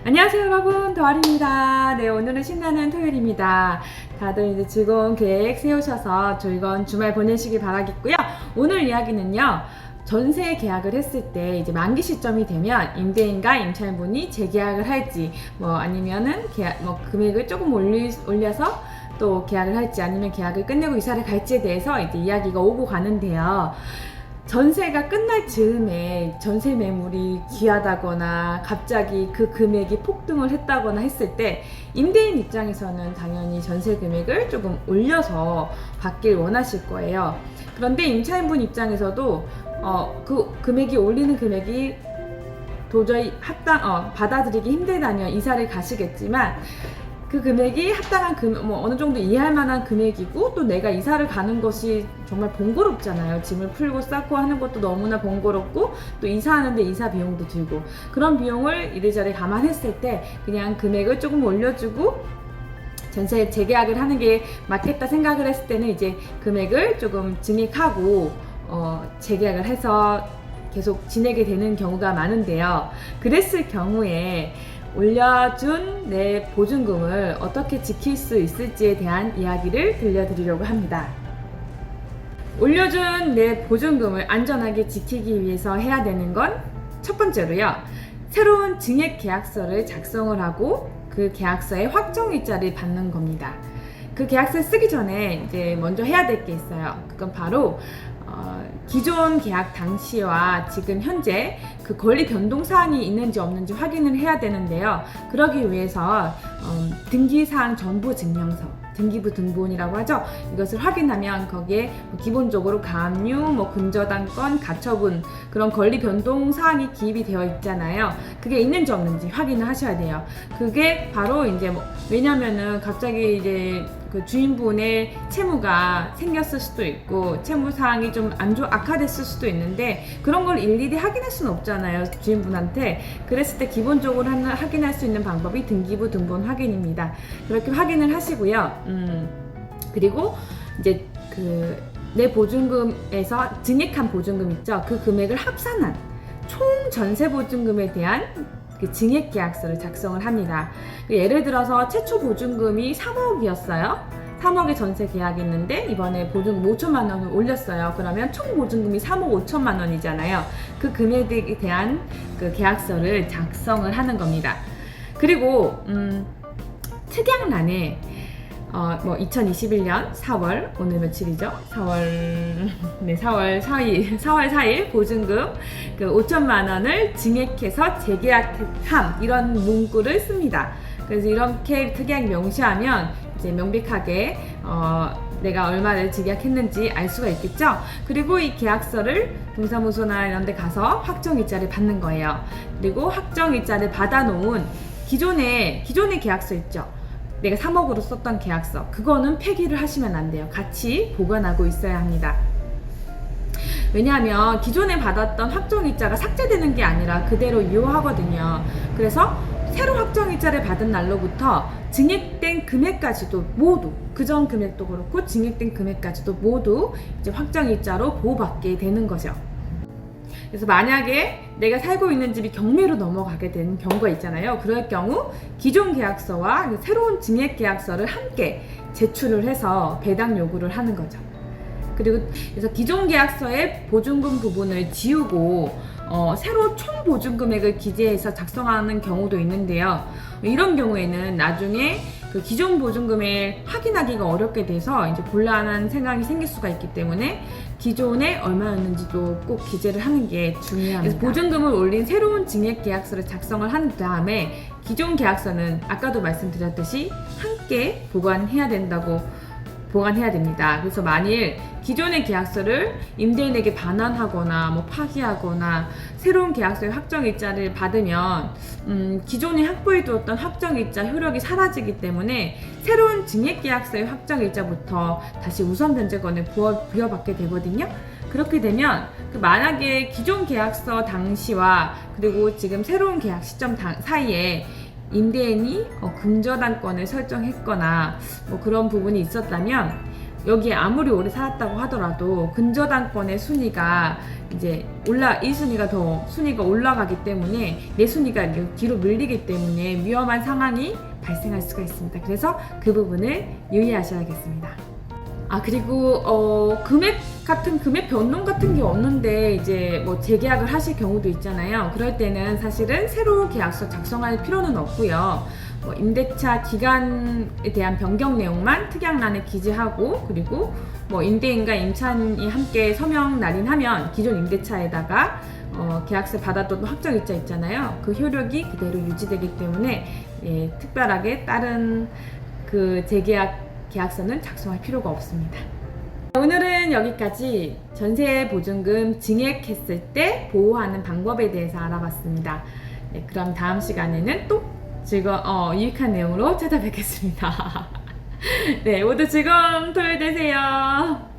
안녕하세요 여러분, 더아리입니다. 네, 오늘은 신나는 토요일입니다. 다들 이제 즐거운 계획 세우셔서 즐거운 주말 보내시길 바라겠고요. 오늘 이야기는요, 전세 계약을 했을 때 이제 만기 시점이 되면 임대인과 임차인분이 재계약을 할지, 아니면은 금액을 조금 올려서 또 계약을 할지, 아니면 계약을 끝내고 이사를 갈지에 대해서 이제 이야기가 오고 가는데요. 전세가 끝날 즈음에 전세 매물이 귀하다거나 갑자기 그 금액이 폭등을 했다거나 했을 때 임대인 입장에서는 당연히 전세 금액을 조금 올려서 받길 원하실 거예요. 그런데 임차인분 입장에서도 그 금액이 올리는 금액이 도저히 받아들이기 힘들다면 이사를 가시겠지만, 그 금액이 합당한 어느 정도 이해할 만한 금액이고, 또 내가 이사를 가는 것이 정말 번거롭잖아요. 짐을 풀고 쌓고 하는 것도 너무나 번거롭고, 또 이사하는데 이사 비용도 들고, 그런 비용을 이리저리 감안했을 때 그냥 금액을 조금 올려주고 전세 재계약을 하는 게 맞겠다 생각을 했을 때는 이제 금액을 조금 증액하고 재계약을 해서 계속 지내게 되는 경우가 많은데요. 그랬을 경우에 올려준 내 보증금을 어떻게 지킬 수 있을지에 대한 이야기를 들려드리려고 합니다. 올려준 내 보증금을 안전하게 지키기 위해서 해야 되는 건 첫 번째로요, 새로운 증액 계약서를 작성을 하고 그 계약서에 확정일자를 받는 겁니다. 그 계약서 쓰기 전에 이제 먼저 해야 될 게 있어요. 그건 바로 기존 계약 당시와 지금 현재 그 권리 변동 사항이 있는지 없는지 확인을 해야 되는데요. 그러기 위해서 등기사항 정보 증명서, 등기부 등본이라고 하죠. 이것을 확인하면 거기에 기본적으로 가압류, 근저당권, 가처분, 그런 권리 변동 사항이 기입이 되어 있잖아요. 그게 있는지 없는지 확인을 하셔야 돼요. 그게 바로 이제 왜냐면은 갑자기 이제 그 주인분의 채무가 생겼을 수도 있고, 채무 사항이 좀 악화됐을 수도 있는데, 그런 걸 일일이 확인할 수는 없잖아요, 주인분한테. 그랬을 때 기본적으로 확인할 수 있는 방법이 등기부 등본 확인입니다. 그렇게 확인을 하시고요. 그리고 이제 내 보증금에서 증액한 보증금 있죠? 그 금액을 합산한 총 전세 보증금에 대한 그 증액 계약서를 작성을 합니다. 예를 들어서 최초 보증금이 3억이었어요. 3억의 전세 계약이 있는데 이번에 보증금 5천만 원을 올렸어요. 그러면 총 보증금이 3억 5천만 원이잖아요. 그 금액에 대한 그 계약서를 작성을 하는 겁니다. 그리고 특약란에 2021년 4월, 오늘 며칠이죠? 4월 4일 보증금 5천만 원을 증액해서 재계약함, 이런 문구를 씁니다. 그래서 이렇게 특약 명시하면 이제 명백하게 내가 얼마를 재계약했는지 알 수가 있겠죠? 그리고 이 계약서를 동사무소나 이런 데 가서 확정일자를 받는 거예요. 그리고 확정일자를 받아놓은 기존의 계약서 있죠? 내가 3억으로 썼던 계약서, 그거는 폐기를 하시면 안 돼요. 같이 보관하고 있어야 합니다. 왜냐하면 기존에 받았던 확정일자가 삭제되는 게 아니라 그대로 유효하거든요. 그래서 새로 확정일자를 받은 날로부터 증액된 금액까지도 모두, 그전 금액도 그렇고 증액된 금액까지도 모두 이제 확정일자로 보호받게 되는 거죠. 그래서 만약에 내가 살고 있는 집이 경매로 넘어가게 되는 경우가 있잖아요. 그럴 경우 기존 계약서와 새로운 증액 계약서를 함께 제출을 해서 배당 요구를 하는 거죠. 그래서 기존 계약서의 보증금 부분을 지우고 새로 총 보증금액을 기재해서 작성하는 경우도 있는데요. 이런 경우에는 나중에 그 기존 보증금을 확인하기가 어렵게 돼서 이제 곤란한 생각이 생길 수가 있기 때문에 기존에 얼마였는지도 꼭 기재를 하는 게 중요합니다. 그래서 보증금을 올린 새로운 증액 계약서를 작성을 한 다음에 기존 계약서는 아까도 말씀드렸듯이 함께 보관해야 됩니다. 그래서 만일 기존의 계약서를 임대인에게 반환하거나 파기하거나 새로운 계약서의 확정일자를 받으면 기존에 확보해 두었던 확정일자 효력이 사라지기 때문에 새로운 증액계약서의 확정일자부터 다시 우선 변제권을 부여받게 되거든요. 그렇게 되면 만약에 기존 계약서 당시와 그리고 지금 새로운 계약 시점 사이에 임대인이 금저당권을 설정했거나 그런 부분이 있었다면 여기에 아무리 오래 살았다고 하더라도 근저당권의 순위가 이제 이 순위가 더 순위가 올라가기 때문에 내 순위가 뒤로 밀리기 때문에 위험한 상황이 발생할 수가 있습니다. 그래서 그 부분을 유의하셔야겠습니다. 그리고 금액 변동 같은 게 없는데 이제 뭐 재계약을 하실 경우도 있잖아요. 그럴 때는 사실은 새로 계약서 작성할 필요는 없고요. 임대차 기간에 대한 변경 내용만 특약란에 기재하고, 그리고 뭐 임대인과 임차인이 함께 서명 날인하면 기존 임대차에다가 계약서 받았던 확정일자 있잖아요. 그 효력이 그대로 유지되기 때문에 특별하게 다른 그 재계약 계약서는 작성할 필요가 없습니다. 오늘은 여기까지 전세 보증금 증액했을 때 보호하는 방법에 대해서 알아봤습니다. 그럼 다음 시간에는 또 유익한 내용으로 찾아뵙겠습니다. 네, 모두 즐거운 토요일 되세요.